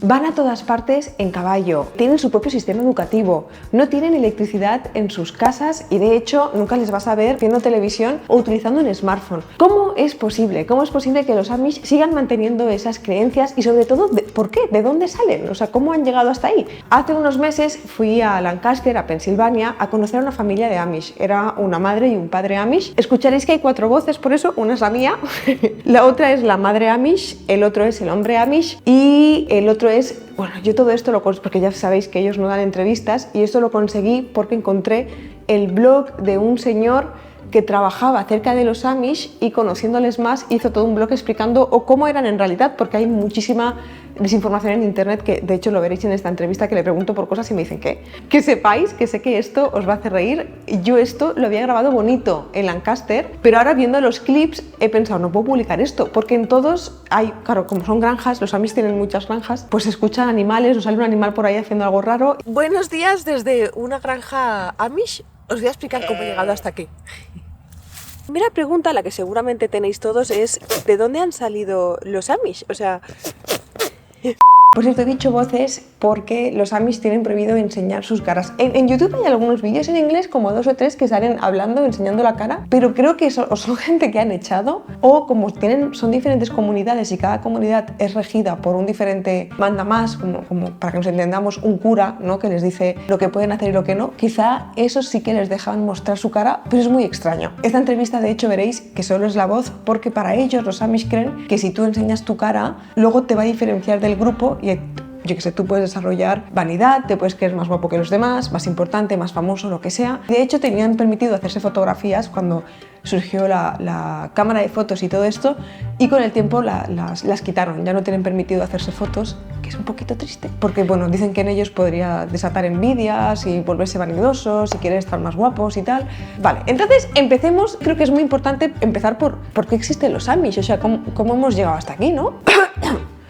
Van a todas partes en caballo, tienen su propio sistema educativo, no tienen electricidad en sus casas y de hecho nunca les vas a ver viendo televisión o utilizando un smartphone. ¿Cómo es posible? ¿Cómo es posible que los Amish sigan manteniendo esas creencias y sobre todo, ¿por qué? ¿De dónde salen? O sea, ¿cómo han llegado hasta ahí? Hace unos meses fui a Lancaster, a Pensilvania, a conocer a una familia de Amish. Era una madre y un padre Amish. Escucharéis que hay 4 voces, por eso una es la mía, la otra es la madre Amish, el otro es el hombre Amish y el otro es, bueno, yo todo esto lo conseguí, porque ya sabéis que ellos no dan entrevistas, y esto lo conseguí porque encontré el blog de un señor que trabajaba acerca de los Amish y conociéndoles más hizo todo un blog explicando cómo eran en realidad, porque hay muchísima desinformación en internet que de hecho lo veréis en esta entrevista, que le pregunto por cosas y me dicen que sepáis, que sé que esto os va a hacer reír. Yo esto lo había grabado bonito en Lancaster, pero ahora viendo los clips he pensado, no puedo publicar esto, porque en todos hay, claro, como son granjas, los Amish tienen muchas granjas, pues se escuchan animales o sale un animal por ahí haciendo algo raro. Buenos días desde una granja Amish. Os voy a explicar cómo he llegado hasta aquí. La primera pregunta, la que seguramente tenéis todos, es ¿de dónde han salido los Amish? O sea... Por cierto, he dicho voces porque los Amish tienen prohibido enseñar sus caras. En YouTube hay algunos vídeos en inglés, como 2 o 3, que salen hablando, enseñando la cara, pero creo que o son gente que han echado, o como son diferentes comunidades y cada comunidad es regida por un diferente manda más, como para que nos entendamos, un cura, ¿no?, que les dice lo que pueden hacer y lo que no. Quizá esos sí que les dejan mostrar su cara, pero es muy extraño. Esta entrevista, de hecho, veréis que solo es la voz, porque para ellos los Amish creen que si tú enseñas tu cara, luego te va a diferenciar del grupo y yo que sé, tú puedes desarrollar vanidad, te puedes creer más guapo que los demás, más importante, más famoso, lo que sea. De hecho, tenían permitido hacerse fotografías cuando surgió la cámara de fotos y todo esto, y con el tiempo las quitaron, ya no tienen permitido hacerse fotos, que es un poquito triste, porque bueno, dicen que en ellos podría desatar envidias y volverse vanidosos y querer estar más guapos y tal. Vale, entonces empecemos. Creo que es muy importante empezar por qué existen los Amish, o sea, cómo hemos llegado hasta aquí, ¿no?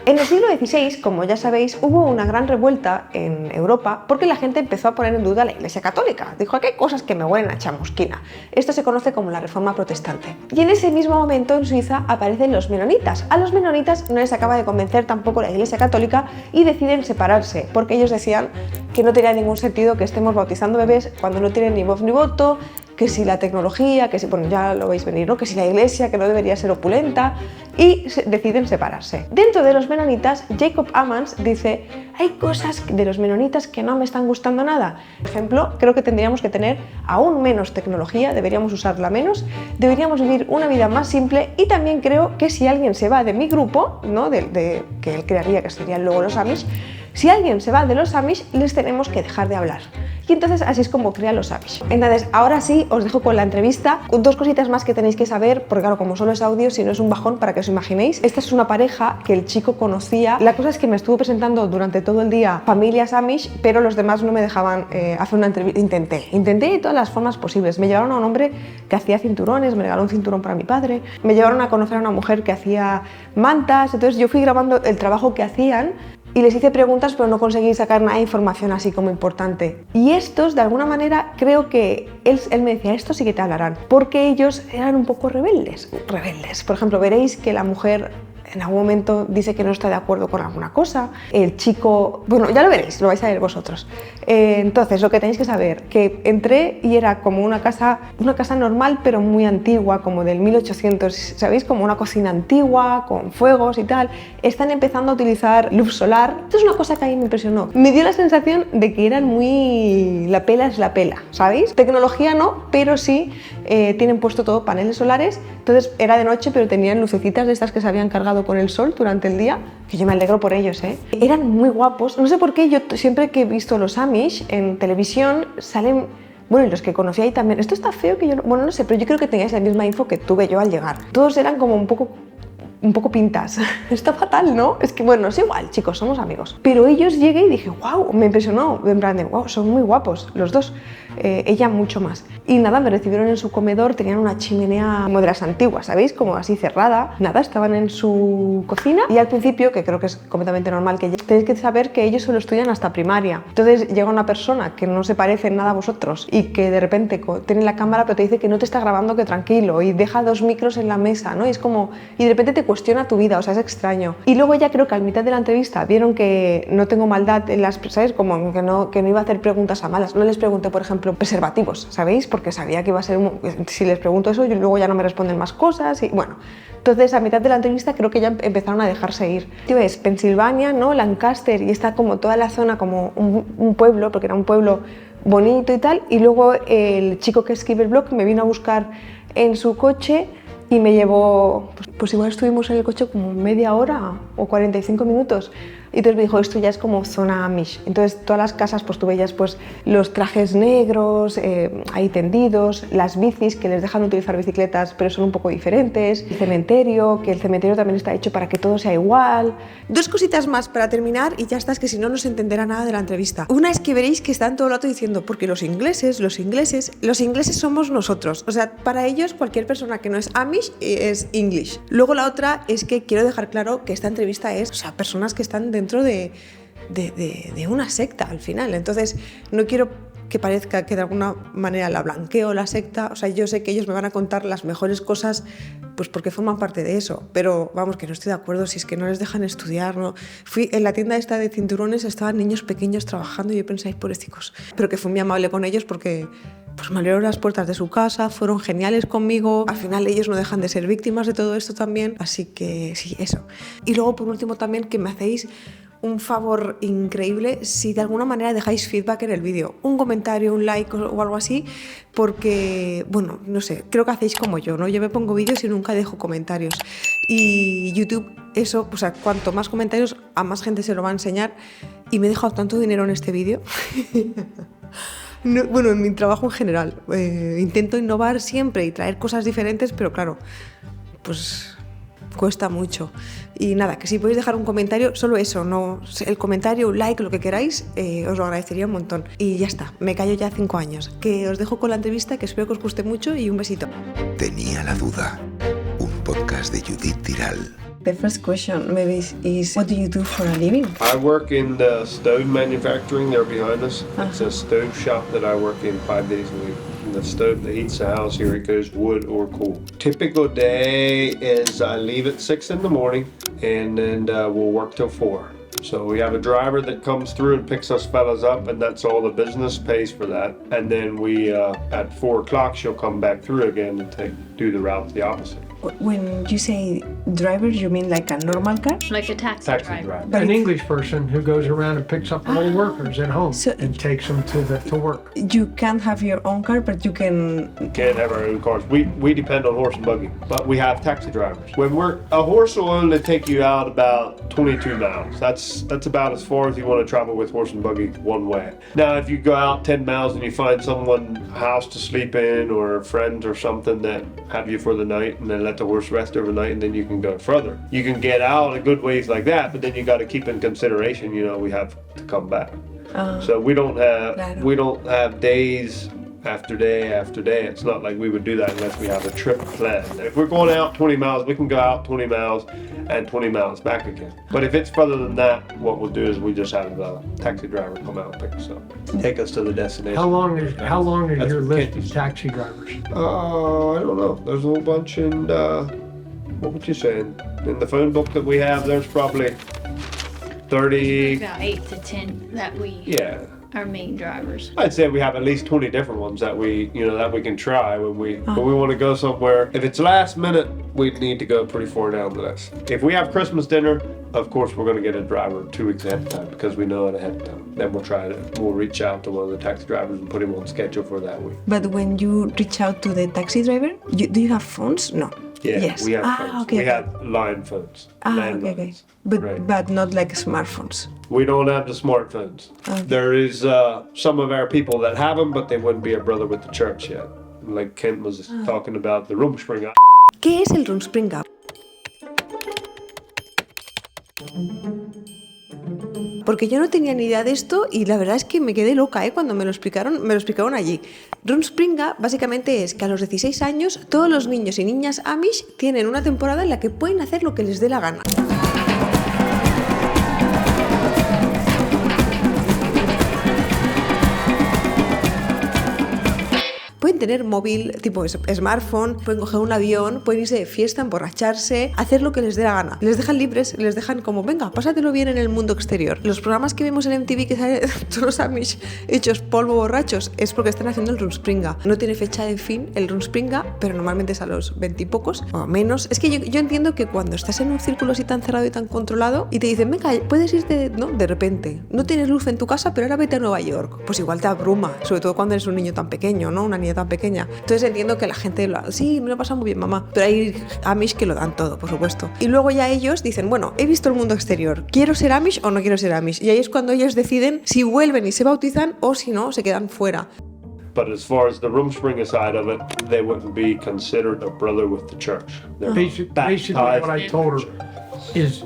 En el siglo XVI, como ya sabéis, hubo una gran revuelta en Europa porque la gente empezó a poner en duda la Iglesia Católica. Dijo, aquí hay cosas que me huelen a chamusquina. Esto se conoce como la Reforma Protestante. Y en ese mismo momento en Suiza aparecen los menonitas. A los menonitas no les acaba de convencer tampoco la Iglesia Católica y deciden separarse, porque ellos decían que no tenía ningún sentido que estemos bautizando bebés cuando no tienen ni voz ni voto, que si la tecnología, que si, bueno, ya lo veis venir, ¿no?, que si la iglesia, que no debería ser opulenta, y deciden separarse. Dentro de los menonitas, Jacob Ammons dice, hay cosas de los menonitas que no me están gustando nada. Por ejemplo, creo que tendríamos que tener aún menos tecnología, deberíamos usarla menos, deberíamos vivir una vida más simple, y también creo que si alguien se va de mi grupo, ¿no?, que él crearía, que serían luego los Amish, si alguien se va de los Amish, les tenemos que dejar de hablar. Y entonces así es como crea los Amish. Entonces, ahora sí, os dejo con la entrevista. 2 cositas más que tenéis que saber, porque claro, como solo es audio, si no es un bajón, para que os imaginéis. Esta es una pareja que el chico conocía. La cosa es que me estuvo presentando durante todo el día familias Amish, pero los demás no me dejaban hacer una entrevista. Intenté de todas las formas posibles. Me llevaron a un hombre que hacía cinturones, me regaló un cinturón para mi padre. Me llevaron a conocer a una mujer que hacía mantas. Entonces yo fui grabando el trabajo que hacían y les hice preguntas, pero no conseguí sacar nada de información así como importante. Y estos, de alguna manera, creo que él me decía, estos sí que te hablarán, porque ellos eran un poco rebeldes. Por ejemplo, veréis que la mujer en algún momento dice que no está de acuerdo con alguna cosa. El chico, bueno, ya lo veréis, lo vais a ver vosotros. Entonces, lo que tenéis que saber, que entré y era como una casa normal, pero muy antigua, como del 1800, ¿sabéis? Como una cocina antigua, con fuegos y tal. Están empezando a utilizar luz solar. Esto es una cosa que a mí me impresionó. Me dio la sensación de que eran muy... la pela es la pela, ¿sabéis? Tecnología no, pero sí tienen puesto todo paneles solares. Entonces, era de noche, pero tenían lucecitas de estas que se habían cargado con el sol durante el día, que yo me alegro por ellos, ¿eh? Eran muy guapos. No sé por qué, yo siempre que he visto los Amish en televisión salen, bueno, y los que conocí ahí también, esto está feo que yo, bueno, no sé, pero yo creo que teníais la misma info que tuve yo al llegar. Todos eran como un poco pintas. Está fatal, ¿no? Es que bueno, es igual, chicos, somos amigos. Pero ellos llegué y dije, wow, me impresionó, en plan de, wow, son muy guapos los dos. Ella mucho más. Y nada, me recibieron en su comedor, tenían una chimenea como de las antiguas, ¿sabéis? Como así cerrada. Nada, estaban en su cocina y al principio, que creo que es completamente normal, que tenéis que saber que ellos solo estudian hasta primaria. Entonces llega una persona que no se parece en nada a vosotros y que de repente tiene la cámara pero te dice que no te está grabando, que tranquilo, y deja 2 micros en la mesa, ¿no? Y es como, y de repente te cuestiona tu vida, o sea, es extraño. Y luego ya creo que al mitad de la entrevista vieron que no tengo maldad en las, ¿sabes? Como que no iba a hacer preguntas a malas. No les pregunté, por ejemplo, preservativos, ¿sabéis? Porque sabía que iba a ser, si les pregunto eso, luego ya no me responden más cosas y bueno. Entonces, a mitad de la entrevista creo que ya empezaron a dejarse ir. Tío, es Pensilvania, ¿no? Lancaster, y está como toda la zona como un pueblo, porque era un pueblo bonito y tal, y luego el chico que escribe el blog me vino a buscar en su coche y me llevó, pues igual estuvimos en el coche como media hora o 45 minutos. Y entonces me dijo, esto ya es como zona Amish. Entonces todas las casas, pues tú veías pues, los trajes negros ahí tendidos, las bicis que les dejan utilizar bicicletas pero son un poco diferentes, el cementerio, que el cementerio también está hecho para que todo sea igual. Dos cositas más para terminar y ya está, es que si no, no se entenderá nada de la entrevista. Una es que veréis que están todo el rato diciendo, porque los ingleses somos nosotros. O sea, para ellos cualquier persona que no es Amish es English. Luego la otra es que quiero dejar claro que esta entrevista es, o sea, personas que están dentro de una secta al final. Entonces no quiero que parezca que de alguna manera la blanqueo la secta. O sea, yo sé que ellos me van a contar las mejores cosas pues porque forman parte de eso, pero vamos, que no estoy de acuerdo si es que no les dejan estudiar, ¿no? Fui en la tienda esta de cinturones, estaban niños pequeños trabajando y yo pensé, pobrecicos, pero que fui muy amable con ellos porque pues me abrieron las puertas de su casa, fueron geniales conmigo. Al final ellos no dejan de ser víctimas de todo esto también, así que sí, eso. Y luego por último también que me hacéis un favor increíble si de alguna manera dejáis feedback en el vídeo, un comentario, un like o algo así, porque, bueno, no sé, creo que hacéis como yo, ¿no? Yo me pongo vídeos y nunca dejo comentarios. Y YouTube, eso, o sea, cuanto más comentarios, a más gente se lo va a enseñar. Y me he dejado tanto dinero en este vídeo. No, bueno, en mi trabajo en general. Intento innovar siempre y traer cosas diferentes, pero claro, pues cuesta mucho. Y nada, que si podéis dejar un comentario, solo eso, no el comentario, un like, lo que queráis, os lo agradecería un montón. Y ya está, me callo ya 5 años. Que os dejo con la entrevista, que espero que os guste mucho y un besito. Tenía la duda. Un podcast de Judith Tiral. The first question maybe is what do you do for a living? I work in the stove manufacturing there behind us. It's a stove shop that I work in 5 days a week. And the stove that heats the house here, it goes wood or coal. Typical day is I leave at 6 in the morning and then we'll work till 4. So we have a driver that comes through and picks us fellas up, and that's all the business pays for that. And then we, at 4 o'clock, she'll come back through again and do the route the opposite. When you say driver, you mean like a normal car? Like a taxi driver. But An English person who goes around and picks up all workers at home and takes them to work. You can't have your own car, but you can... We can't have our own cars. We depend on horse and buggy, but we have taxi drivers. A horse will only take you out about 22 miles. That's about as far as you want to travel with horse and buggy one way. Now, if you go out 10 miles and you find someone a house to sleep in or friends or something that have you for the night and then let the horse rest overnight and then you can go further. You can get out a good ways like that, but then you got to keep in consideration, we have to come back. So we don't have days after day after day. It's not like we would do that unless we have a trip planned. If we're going out 20 miles, we can go out 20 miles and 20 miles back again. But if it's further than that, what we'll do is we just have a taxi driver come out and pick us up, take us to the destination. How long is That's your list Kansas. of taxi drivers? I don't know. There's a whole bunch in, what would you say? In the phone book that we have, there's probably 30. About 8 to 10 that we Yeah. are main drivers. I'd say we have at least 20 different ones that we can try when we want to go somewhere. If it's last minute, we need to go pretty far down the list. If we have Christmas dinner, of course we're going to get a driver 2 weeks ahead of time because we know it ahead of time. Then we'll reach out to one of the taxi drivers and put him on schedule for that week. But when you reach out to the taxi driver, do you have phones? No. Yeah, Yes. we have phones. Okay. We have line phones. Okay. But not like smartphones. We don't have the smartphones. Okay. There is some of our people that have them, but they wouldn't be a brother with the church yet. Like Kent was talking about the Rumspringa. ¿Qué es el Rumspringa? Porque yo no tenía ni idea de esto y la verdad es que me quedé loca cuando me lo explicaron allí. Rumspringa básicamente es que a los 16 años todos los niños y niñas Amish tienen una temporada en la que pueden hacer lo que les dé la gana. Pueden pueden tener móvil, tipo smartphone, pueden coger un avión, pueden irse de fiesta, emborracharse, hacer lo que les dé la gana. Les dejan libres, les dejan como, venga, pásatelo bien en el mundo exterior. Los programas que vemos en MTV que salen todos los Amish hechos polvo borrachos es porque están haciendo el Rumspringa. No tiene fecha de fin el Rumspringa, pero normalmente es a los 20 y pocos o menos. Es que yo entiendo que cuando estás en un círculo así tan cerrado y tan controlado y te dicen, venga, puedes irte, ¿no? De repente, no tienes luz en tu casa, pero ahora vete a Nueva York. Pues igual te abruma, sobre todo cuando eres un niño tan pequeño, ¿no? Una niña tan pequeña. Entonces entiendo que la gente sí, me lo pasa muy bien, mamá. Pero hay Amish que lo dan todo, por supuesto. Y luego ya ellos dicen, bueno, he visto el mundo exterior, ¿quiero ser Amish o no quiero ser Amish? Y ahí es cuando ellos deciden si vuelven y se bautizan o si no, se quedan fuera. But as far as the Rumspringa side of it, they wouldn't be considered a brother with the church. Basically what I told her is,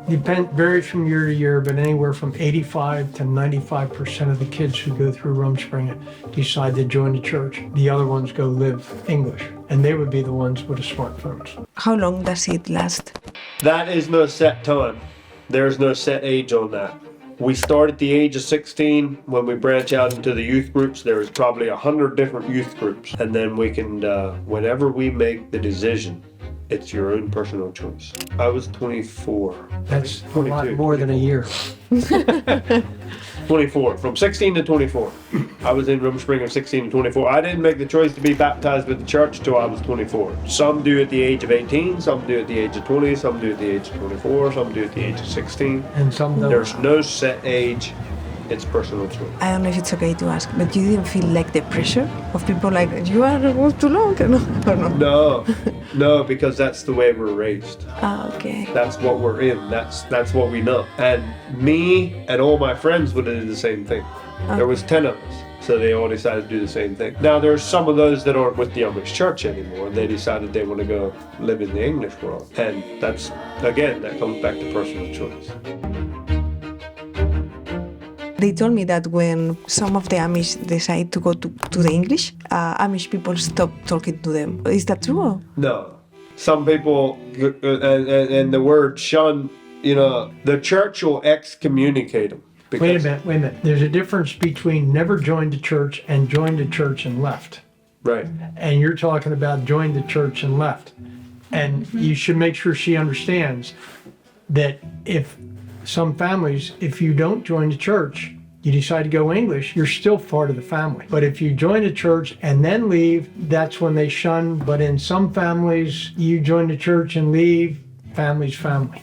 varies from year to year, but anywhere from 85 to 95% of the kids who go through Rumspringa decide to join the church. The other ones go live English, and they would be the ones with the smartphones. How long does it last? That is no set time. There's no set age on that. We start at the age of 16. When we branch out into the youth groups, there is probably 100 different youth groups. And then we can, whenever we make the decision, it's your own personal choice. I was 24. That's a lot more than a year. 24, from 16 to 24. I was in Rumspringa 16 to 24. I didn't make the choice to be baptized with the church till I was 24. Some do at the age of 18, some do at the age of 20, some do at the age of 24, some do at the age of 16. And some don't. There's no set age. It's personal choice. I don't know if it's okay to ask, but you didn't feel like the pressure of people like, you are too long, or no? No, because that's the way we're raised. Okay. That's what we're in. That's what we know. And me and all my friends would have did the same thing. There was 10 of us, so they all decided to do the same thing. Now there's some of those that aren't with the Amish church anymore. They decided they want to go live in the English world, and that comes back to personal choice. They told me that when some of the Amish decide to go to the English, Amish people stop talking to them. Is that true? No. Some people, and the word shun, the church will excommunicate them. Wait a minute. There's a difference between never joined the church and joined the church and left. Right. And you're talking about joined the church and left. And you should make sure she understands that if some families, if you don't join the church, you decide to go English, you're still part of the family. But if you join the church and then leave, that's when they shun. But in some families, you join the church and leave, family's family.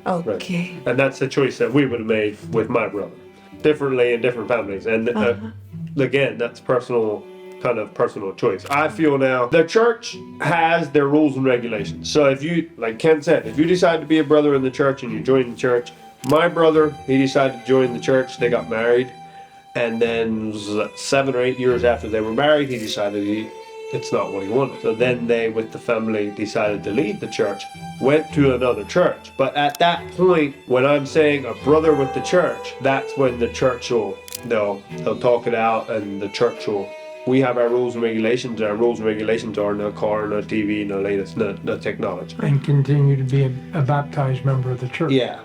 Okay. Right. And that's the choice that we would have made with my brother. Differently in different families. And again, that's personal choice. I feel now the church has their rules and regulations. So if you, like Ken said, if you decide to be a brother in the church and you join the church, my brother, he decided to join the church. They got married, and then 7 or 8 years after they were married, he decided it's not what he wanted. So then they, with the family, decided to leave the church, went to another church. But at that point, when I'm saying a brother with the church, that's when the church they'll talk it out, and the church will. We have our rules and regulations. Our rules and regulations are no car, no TV, no latest, no technology. And continue to be a baptized member of the church. Yeah.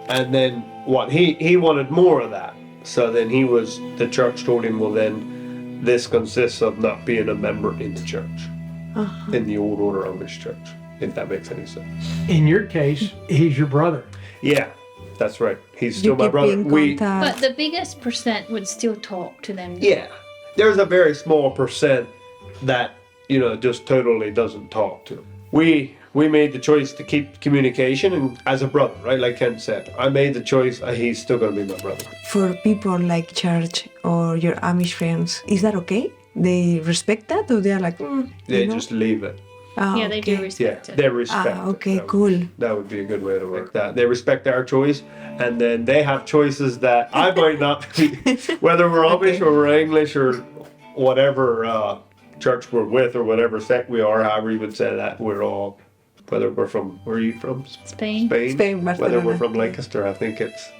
And then he wanted more of that. So then the church told him, well then, this consists of not being a member in the church, in the old order Amish church, if that makes any sense. In your case, he's your brother. Yeah, that's right. He's still my brother. But the biggest percent would still talk to them. Yeah, there's a very small percent that, just totally doesn't talk to him. We made the choice to keep communication and as a brother, right? Like Ken said, I made the choice. He's still going to be my brother. For people like church or your Amish friends, is that okay? They respect that, or they are like, They just leave it. Yeah, they do respect it. They respect it. Okay, cool. That would be a good way to work that. They respect our choice, and then they have choices that I might not be, whether we're Amish or we're English or whatever church we're with or whatever sect we are, however you would say that, we're all, whether we're from, where are you from? Spain, whether we're from Lancaster, I think it's,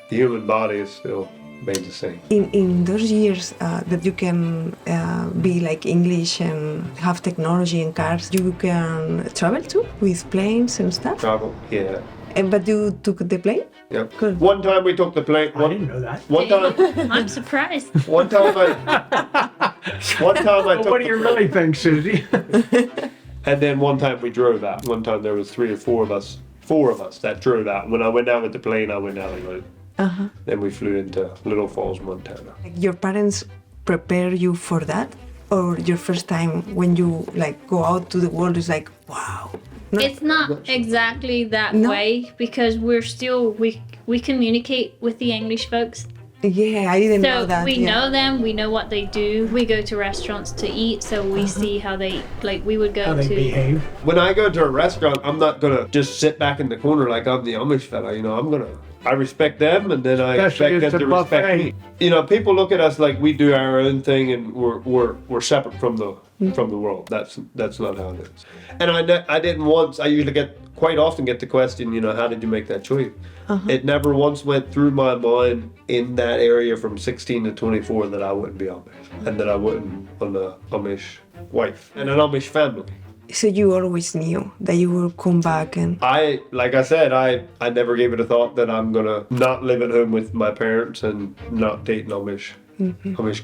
the human body is still made the same. In those years that you can be like English and have technology and cars, you can travel too with planes and stuff? Travel, yeah. But you took the plane? Yep. Cool. One time we took the plane. I didn't know that. One time. I'm surprised. One time One time I took What do you really think, Susie? and then one time we drove out. One time there was 3 or 4 of us that drove out. When I went down with the plane, I went down the road. Then we flew into Little Falls, Montana. Your parents prepare you for that? Or your first time when you like go out to the world is like, wow. No. It's not exactly that No. way because we're still we communicate with the English folks. Yeah, I didn't know So that. we yeah. know them, we know what they do. We go to restaurants to eat, so we see how they like. We would go How they to. behave. When I go to a restaurant, I'm not gonna just sit back in the corner like I'm the Amish fella. You know, I respect them, and then I Especially expect if them it's to a respect buffet. me. You know, people look at us like we do our own thing, and we're separate from the world. That's not how it is. And I didn't once. I usually quite often get the question, you know, how did you make that choice? It never once went through my mind in that area from 16 to 24 that I wouldn't be Amish, and that I wouldn't want an Amish wife and an Amish family. So you always knew that you will come back and... Like I said, I never gave it a thought that I'm gonna not live at home with my parents and not date an Amish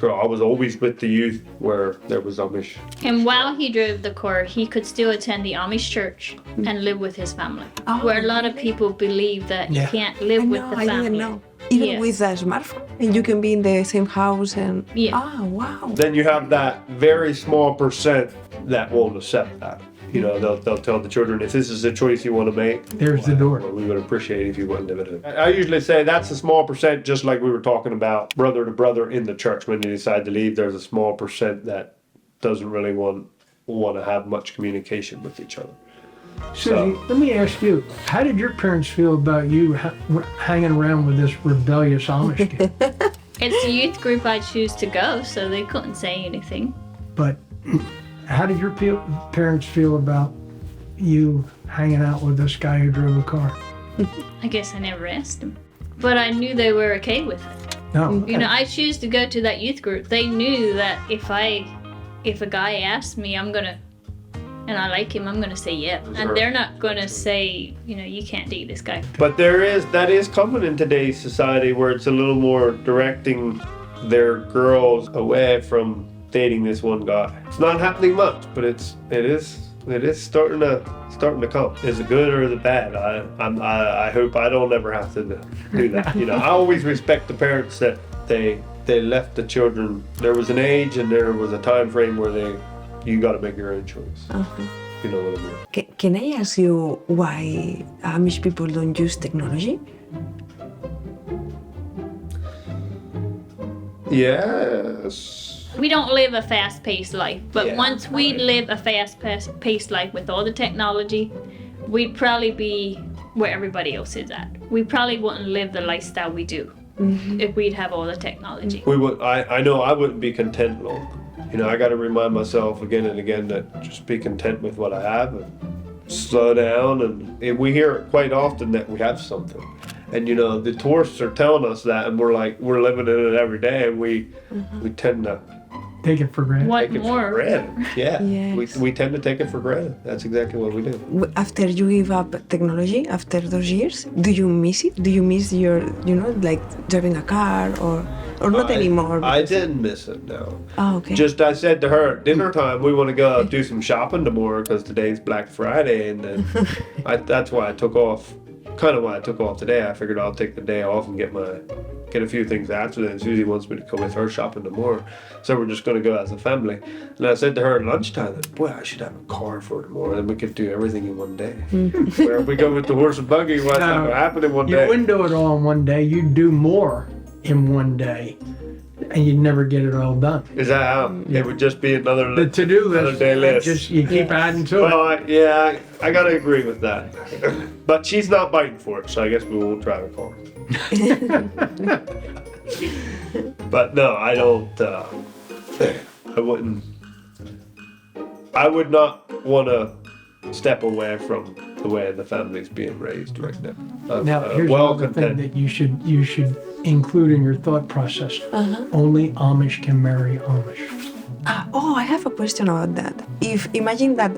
girl. I was always with the youth where there was Amish. And while he drove the car, he could still attend the Amish church and live with his family. Where a lot of people believe that Yeah. you can't live with the I family. didn't know. Even Yes. with a smartphone, and you can be in the same house and... Yeah. Ah, wow. Then you have that very small percent that won't accept that. You know, they'll tell the children, if this is a choice you want to make, There's the door. well, we would appreciate if you wouldn't live at home. I usually say that's a small percent, just like we were talking about brother to brother in the church. When they decide to leave, there's a small percent that doesn't really want to have much communication with each other. Susie, let me ask you, how did your parents feel about you hanging around with this rebellious Amish kid? It's a youth group I choose to go, so they couldn't say anything. But how did your parents feel about you hanging out with this guy who drove a car? I guess I never asked them. But I knew they were okay with it. No. You know, I choose to go to that youth group. They knew that if a guy asked me, and I like him, I'm gonna say yeah. Sure. And they're not gonna say, you know, you can't date this guy. But that is common in today's society, where it's a little more directing their girls away from dating this one guy. It's not happening much, but it is starting to come. Is it good or is it bad? I hope I don't ever have to do that. You know, I always respect the parents that they left the children. There was an age and there was a time frame where you got to make your own choice. You know what I mean? Can I ask you why Amish people don't use technology? Yes. We don't live a fast-paced life, but Yeah. once we live a fast-paced life with all the technology, we'd probably be where everybody else is at. We probably wouldn't live the lifestyle we do if we'd have all the technology. I know I wouldn't be content long. You know, I got to remind myself again and again that just be content with what I have and slow down. And we hear it quite often that we have something. And, you know, the tourists are telling us that, and we're living in it every day, and we tend to Take it for granted. What take it more? for granted. Yeah, Yes. we tend to take it for granted. That's exactly what we do. After you give up technology, after those years, do you miss it? Do you miss your, you know, like driving a car or not anymore? I didn't miss it, no. Oh, okay. Just I said to her at dinner time, we want to go do some shopping tomorrow because today's Black Friday, and then that's why I took off. Kind of why I took off today. I figured I'll take the day off and get a few things after that. Susie wants me to go with her shopping tomorrow, so we're just going to go as a family. And I said to her at lunchtime that, boy, I should have a car for tomorrow, and we could do everything in one day. Where if we go with the horse and buggy, what's not going to happen in one You day? wouldn't do it all in one day. You'd do more in one day, and you'd never get it all done. Is that how? It would just be another The to-do another list, day list. just you keep adding to it. Well, I got to agree with that. But she's not biting for it, so I guess we won't drive a car. But no, I don't. I would not want to step away from the way the family's being raised right now. Now, here's another thing that you should include in your thought process. Only Amish can marry Amish. I have a question about that. If imagine that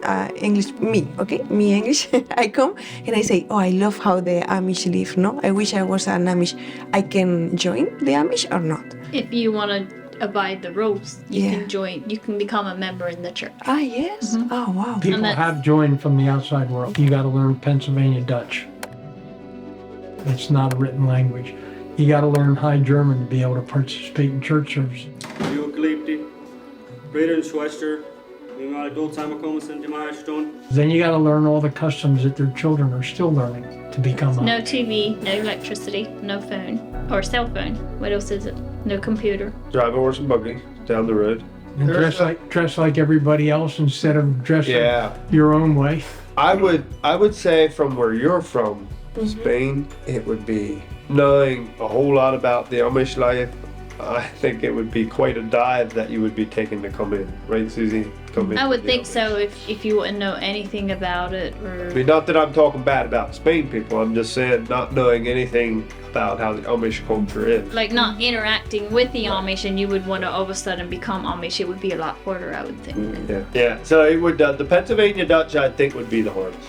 me English, I come and I say, I love how the Amish live, no? I wish I was an Amish. I can join the Amish or not? If you want to abide the rules, you Yeah. can join. You can become a member in the church. Ah, yes. Oh, wow. People that's- have joined from the outside world. You got to learn Pennsylvania Dutch. It's not a written language. You got to learn High German to be able to participate in church services. Jo geliebte, broeder en zuster, wie maar dood samenkomen zijn die maar staan. Then you got to learn all the customs that their children are still learning to become No Amish. TV, no electricity, no phone or cell phone. What else is it? No computer. Drive a horse and buggy down the road. And dress like everybody else instead of dressing Yeah. your own way. I would say from where you're from, Spain, it would be knowing a whole lot about the Amish life. I think it would be quite a dive that you would be taking to come in, right, Susie? Come in. I would think so if you wouldn't know anything about it I or. mean, not that I'm talking bad about Spain people. I'm just saying not knowing anything about how the Amish culture is. Like not interacting with the Amish, and you would want to all of a sudden become Amish. It would be a lot harder, I would think. Yeah. Yeah. So it would the Pennsylvania Dutch, I think, would be the hardest.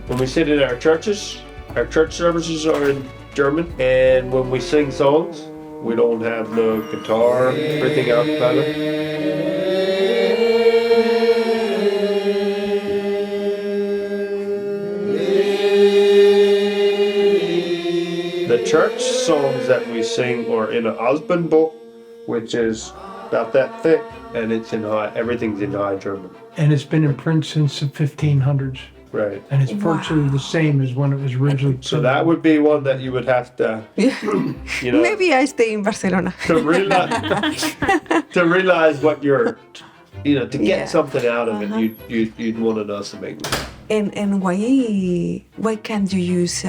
When we sit in our churches, our church services are in German, and when we sing songs, we don't have no guitar, everything a cappella. The church songs that we sing are in a husband book, which is about that thick, and it's in high. Everything's in High German. And it's been in print since the 1500s. Right. And it's virtually the same as when it was originally So that would be one that you would have to, you know, Maybe I stay in Barcelona. to realize what you're, you know, to get Yeah. something out of it, you'd want to know some English. And why can't you use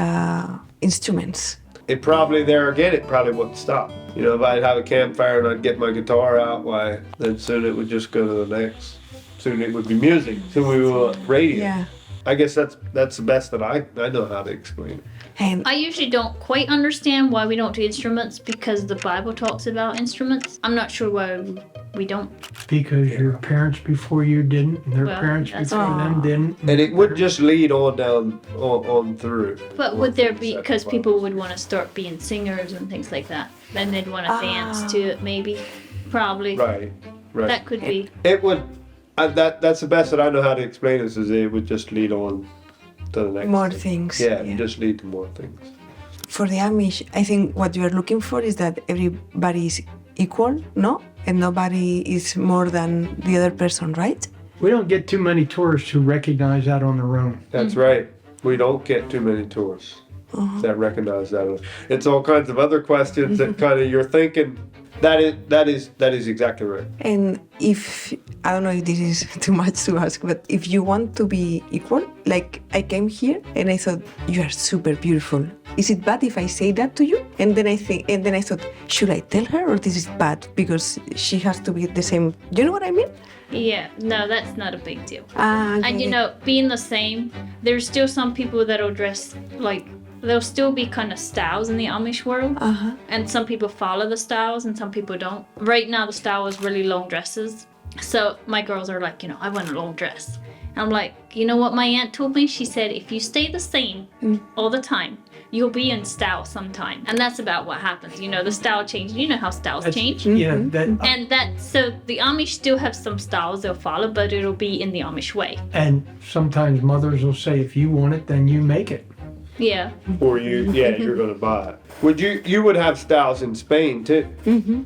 instruments? It probably wouldn't stop. You know, if I'd have a campfire and I'd get my guitar out, why, then soon it would just go to the next. Soon it would be music. Soon we would radio. Yeah. I guess that's the best that I know how to explain it. And I usually don't quite understand why we don't do instruments because the Bible talks about instruments. I'm not sure why we don't. because your parents before you didn't, and their Well, parents that's- before them didn't. And it would just lead on down on through. But would there be, because people would want to start being singers and things like that, then they'd want to dance to it maybe, probably. Right. That could be. It would. That's the best that I know how to explain this. Is it would just lead on to the next. more thing. things. Yeah, just lead to more things. For the Amish, I think what you are looking for is that everybody is equal, no? And nobody is more than the other person, right? We don't get too many tourists who recognize that on their own. That's right. We don't get too many tourists that recognize that. It's all kinds of other questions that kind of you're thinking. That is exactly right. And if, I don't know if this is too much to ask, but if you want to be equal, like I came here and I thought, you are super beautiful. Is it bad if I say that to you? And then I thought, should I tell her or this is bad because she has to be the same? You know what I mean? Yeah, no, that's not a big deal. Okay. And you know, being the same, there's still some people that'll dress like, there'll still be kind of styles in the Amish world. And some people follow the styles and some people don't. Right now the style is really long dresses. So my girls are like, you know, I want a long dress. And I'm like, you know what my aunt told me? She said, if you stay the same all the time, you'll be in style sometime. And that's about what happens. You know, the style changes. You know how styles change. Yeah, that, And so the Amish still have some styles they'll follow, but it'll be in the Amish way. and sometimes mothers will say, if you want it, then you make it. Yeah. Or you're going to buy it. You would have styles in Spain too.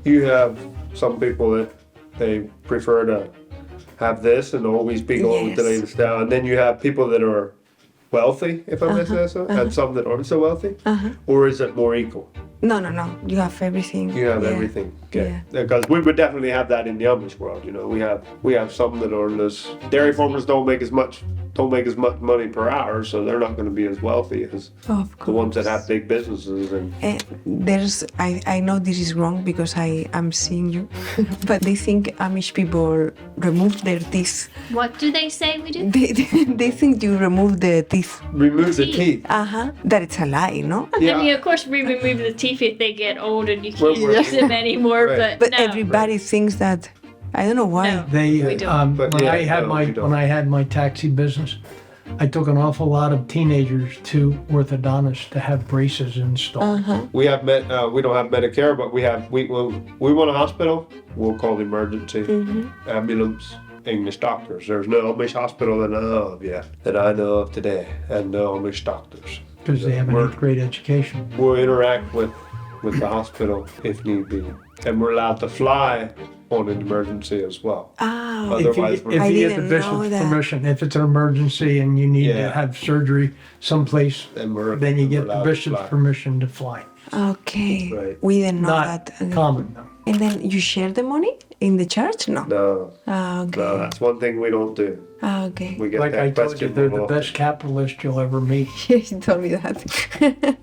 You have some people that they prefer to have this and always be going with the Yes. latest style. And then you have people that are wealthy, if I may say so, and some that aren't so wealthy. Or is it more equal? No. You have everything. You have Yeah. everything. Okay. Yeah. Because we would definitely have that in the Amish world. You know, we have some that are less. Dairy farmers don't make as much money per hour, so they're not going to be as wealthy as Of course. the ones that have big businesses. And I know this is wrong because I am seeing you, but they think Amish people remove their teeth. What do they say we do? They think you remove the teeth. remove the teeth. That it's a lie, no? I mean, of course, we remove the teeth if they get old and you can't Well, use them anymore, Right. But no. everybody thinks that. I don't know why. No. They We don't. when But yeah, I had no, we don't. my taxi business, I took an awful lot of teenagers to orthodontists to have braces installed. We have we don't have Medicare, but we want a hospital, we'll call the emergency, ambulance, English doctors. There's no Amish hospital that I know of today, and no Amish doctors. Because they have an 8th grade education. We'll interact with the hospital if need be, and we're allowed to fly on an emergency as well. Oh, Otherwise, If we're you get the didn't know bishop's that. permission, if it's an emergency and you need to Yeah. have surgery someplace, then you get the allowed to bishop's fly. permission to fly. okay. Right. We didn't know Not that. common though. And then you share the money in the church? No. No, Okay. no, that's one thing we don't do. Okay. We get Like that I told you, question they're more the often. best capitalist you'll ever meet. You told me that.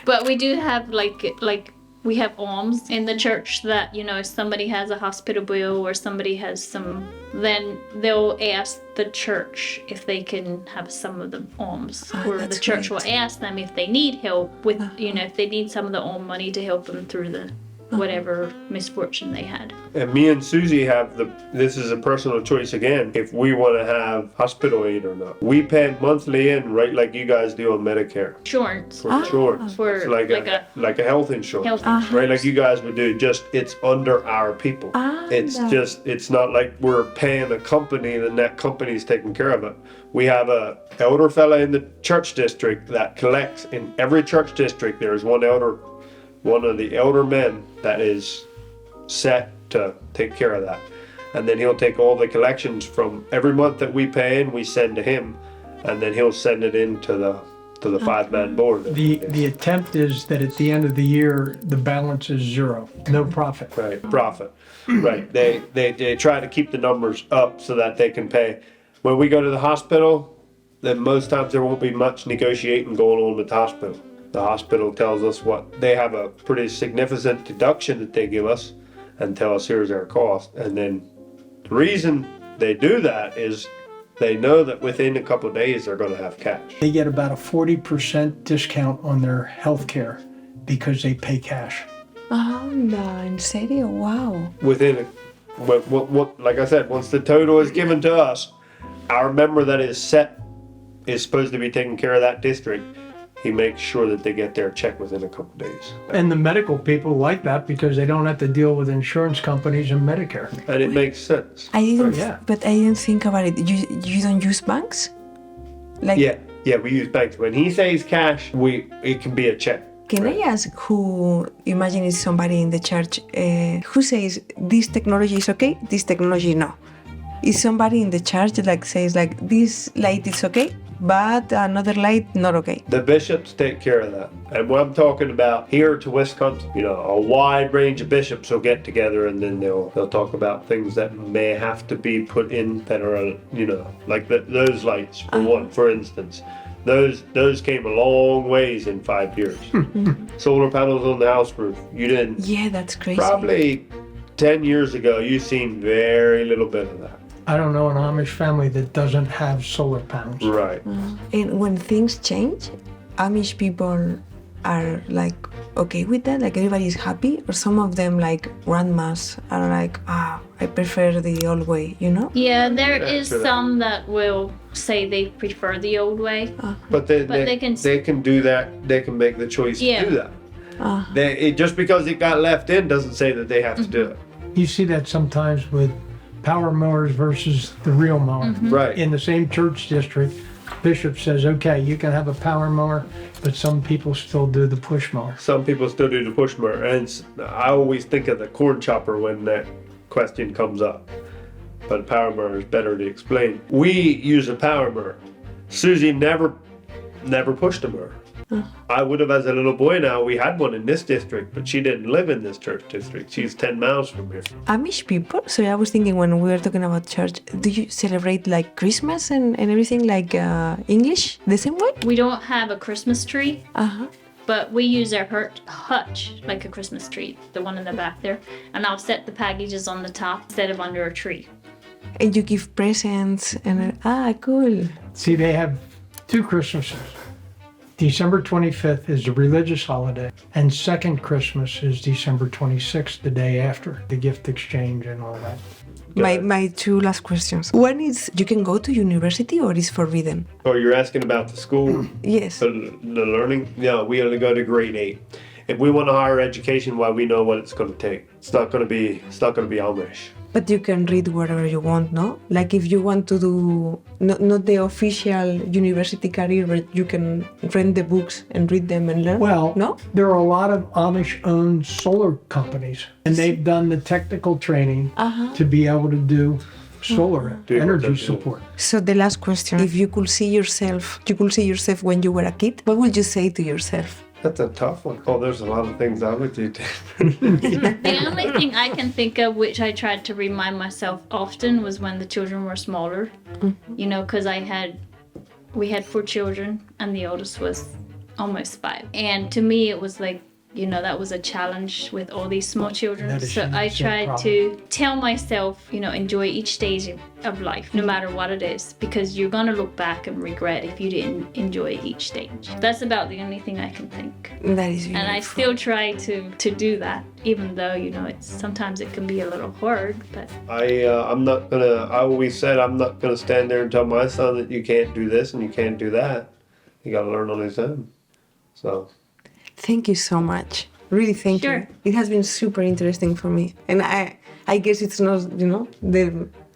But we do have like we have alms in the church that, you know, if somebody has a hospital bill or somebody has some, then they'll ask the church if they can have some of the alms. Ah, Or the that's church great. will ask them if they need help with, you know, if they need some of the alm money to help them through the whatever misfortune they had. And me and Susie have this is a personal choice again, if we want to have hospital aid or not. We pay monthly in, right, like you guys do on Medicare. Insurance. For insurance. For It's like a health insurance. Health insurance. Right, like you guys would do, just it's under our people. It's not like we're paying a company and that company's taking care of it. We have a elder fella in the church district that collects in every church district. There's one of the elder men that is set to take care of that. And then he'll take all the collections from every month that we pay in, we send to him, and then he'll send it in to the 5-man board. The attempt is that at the end of the year, the balance is zero, no profit. Right, profit. Right. They try to keep the numbers up so that they can pay. When we go to the hospital, then most times there won't be much negotiating going on with the hospital. The hospital tells us what they have a pretty significant deduction that they give us and tell us here's our cost. And then the reason they do that is they know that within a couple of days they're going to have cash. They get about a 40% discount on their health care because they pay cash. Anda, ¿en serio? Wow. Within, like I said, once the total is given to us, our member that is supposed to be taking care of that district. He makes sure that they get their check within a couple days. And the medical people like that because they don't have to deal with insurance companies and Medicare. And it makes sense. I didn't, Yeah. but I didn't think about it. You don't use banks? Like, Yeah, we use banks. When he says cash, it can be a check. Can I ask who, imagine it's somebody in the church, who says this technology is okay, this technology no? Is somebody in the church like says like this light is okay, but another light not okay? The bishops take care of that. And what I'm talking about here to Wisconsin, you know, a wide range of bishops will get together and then they'll talk about things that may have to be put in that are, you know, like those lights for one, for instance. Those came a long ways in 5 years. Solar panels on the house roof. You didn't. Yeah, that's crazy. Probably 10 years ago, you've seen very little bit of that. I don't know an Amish family that doesn't have solar panels. Right. And when things change, Amish people are like okay with that, like everybody is happy, or some of them like grandmas are like, I prefer the old way, you know? Yeah, there is sure. some that will say they prefer the old way. But they can do that. They can make the choice Yeah. to do that. Just because it got left in doesn't say that they have to do it. You see that sometimes with power mowers versus the real mower. Right. In the same church district, bishop says, okay, you can have a power mower, but some people still do the push mower. Some people still do the push mower, and I always think of the corn chopper when that question comes up. But a power mower is better to explain. We use a power mower. Susie never pushed a mower. I would have as a little boy now. We had one in this district, but she didn't live in this church district. She's 10 miles from here. Amish people, so I was thinking when we were talking about church, do you celebrate like Christmas and everything like English the same way? We don't have a Christmas tree, Uh-huh. but we use our hutch like a Christmas tree, the one in the back there. And I'll set the packages on the top instead of under a tree. And you give presents and cool. See, they have two Christmases. December 25th is a religious holiday, and second Christmas is December 26th, the day after, the gift exchange and all that. My two last questions. One is, you can go to university or is forbidden? Oh, you're asking about the school, Yes. the learning? No, we only go to grade 8. If we want a higher education, well, we know what it's going to take. It's not going to be Amish. But you can read wherever you want, no? Like if you want to do, not the official university career, but you can rent the books and read them and learn, Well, no? there are a lot of Amish-owned solar companies, and they've done the technical training to be able to do solar energy support. So the last question, if you could see yourself when you were a kid, what would you say to yourself? That's a tough one. Oh, there's a lot of things I would do. The only thing I can think of, which I tried to remind myself often, was when the children were smaller. You know, because we had 4 children, and the oldest was almost 5. And to me, it was like, you know, that was a challenge with all these small children. That is So I the tried problem. to tell myself, you know, enjoy each stage of life, no matter what it is, because you're going to look back and regret if you didn't enjoy each stage. That's about the only thing I can think. That is beautiful. And I still try to do that, even though, you know, sometimes it can be a little hard, but I always said I'm not gonna stand there and tell my son that you can't do this and you can't do that. You gotta learn on his own. So. Thank you so much. Really, thank Sure. you. It has been super interesting for me. And I guess it's not, you know,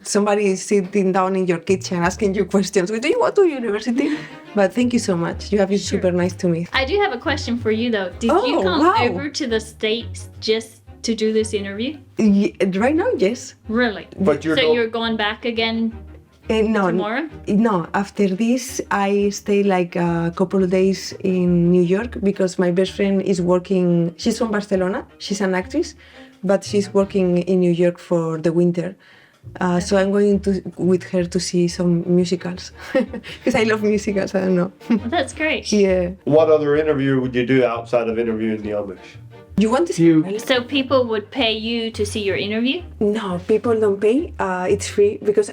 somebody is sitting down in your kitchen asking you questions. Do you go to university? But thank you so much. You have been super nice to me. I do have a question for you, though. Did you come over to the States just to do this interview? Right now, yes. Really? But you're going back again No, tomorrow? No, after this, I stay like a couple of days in New York because my best friend is working. She's from Barcelona. She's an actress, but she's working in New York for the winter. So I'm going with her to see some musicals because I love musicals. I don't know. Well, that's great. Yeah. What other interview would you do outside of interviewing the Amish? You want to see? So people would pay you to see your interview? No, people don't pay. It's free because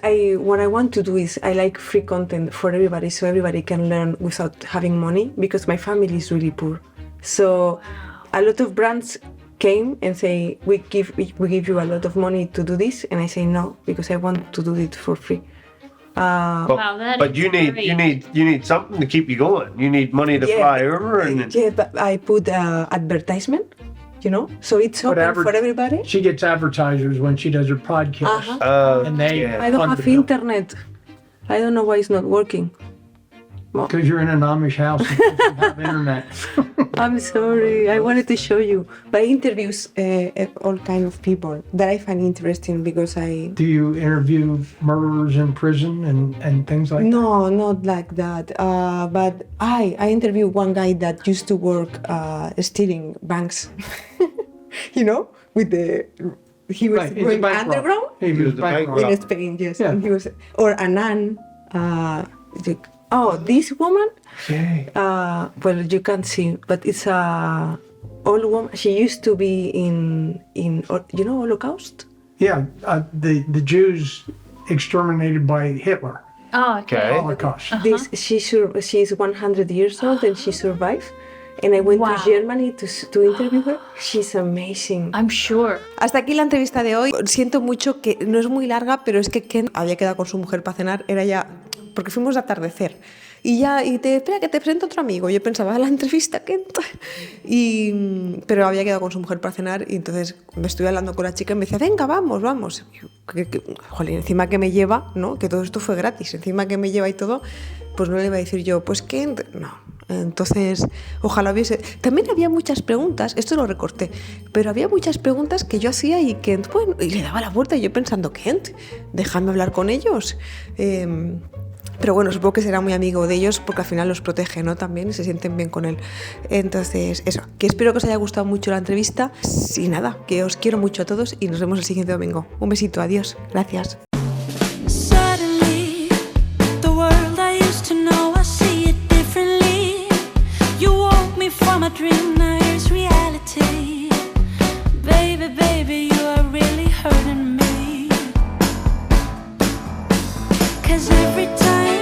what I want to do is I like free content for everybody, so everybody can learn without having money. Because my family is really poor, so a lot of brands came and say we give you a lot of money to do this, and I say no because I want to do it for free. Wow, that but is you need great. you need something to keep you going. You need money to fly over and. Yeah, but I put advertisement. You know, so it's open for everybody. She gets advertisers when she does her podcast, and they I don't have internet. I don't know why it's not working. because you're in an Amish house and doesn't have internet. I'm sorry. I wanted to show you. But I interviews all kind of people that I find interesting because I. Do you interview murderers in prison and things like that? No, not like that. But I interviewed one guy that used to work stealing banks. You know, with the. He was Right, he's a going bank robber. underground He was the bank bank robber. in Spain, yes. Yeah. And he was, or a nun. This woman. Okay. Well, you can't see, but it's a old woman. She used to be in you know, Holocaust. Yeah, the Jews exterminated by Hitler. Oh, okay. Holocaust. She's 100 years old and she survived. And I went to Germany to interview her. She's amazing. I'm sure. Hasta aquí la entrevista de hoy. Siento mucho que no es muy larga, pero es que Ken había quedado con su mujer para cenar. Era ya, porque fuimos de atardecer. Espera que te presento a otro amigo. Yo pensaba, la entrevista, Ken. Pero había quedado con su mujer para cenar y entonces me estuve hablando con la chica y me decía, venga, vamos. Jolín, encima que me lleva, ¿no? Que todo esto fue gratis. Encima que me lleva y todo, pues no le iba a decir yo, pues Ken, no. Entonces, ojalá hubiese... También había muchas preguntas, esto lo recorté, pero había muchas preguntas que yo hacía y Kent, bueno, y le daba la vuelta y yo pensando, Kent, déjame hablar con ellos. Pero bueno, supongo que será muy amigo de ellos porque al final los protege, ¿no? También y se sienten bien con él. Entonces, eso, que espero que os haya gustado mucho la entrevista. Y nada, que os quiero mucho a todos y nos vemos el siguiente domingo. Un besito, adiós, gracias. Suddenly, the world I used to know, I see it differently. You woke me from a dream, now here's reality. Baby, you are really hurting me. 'Cause every time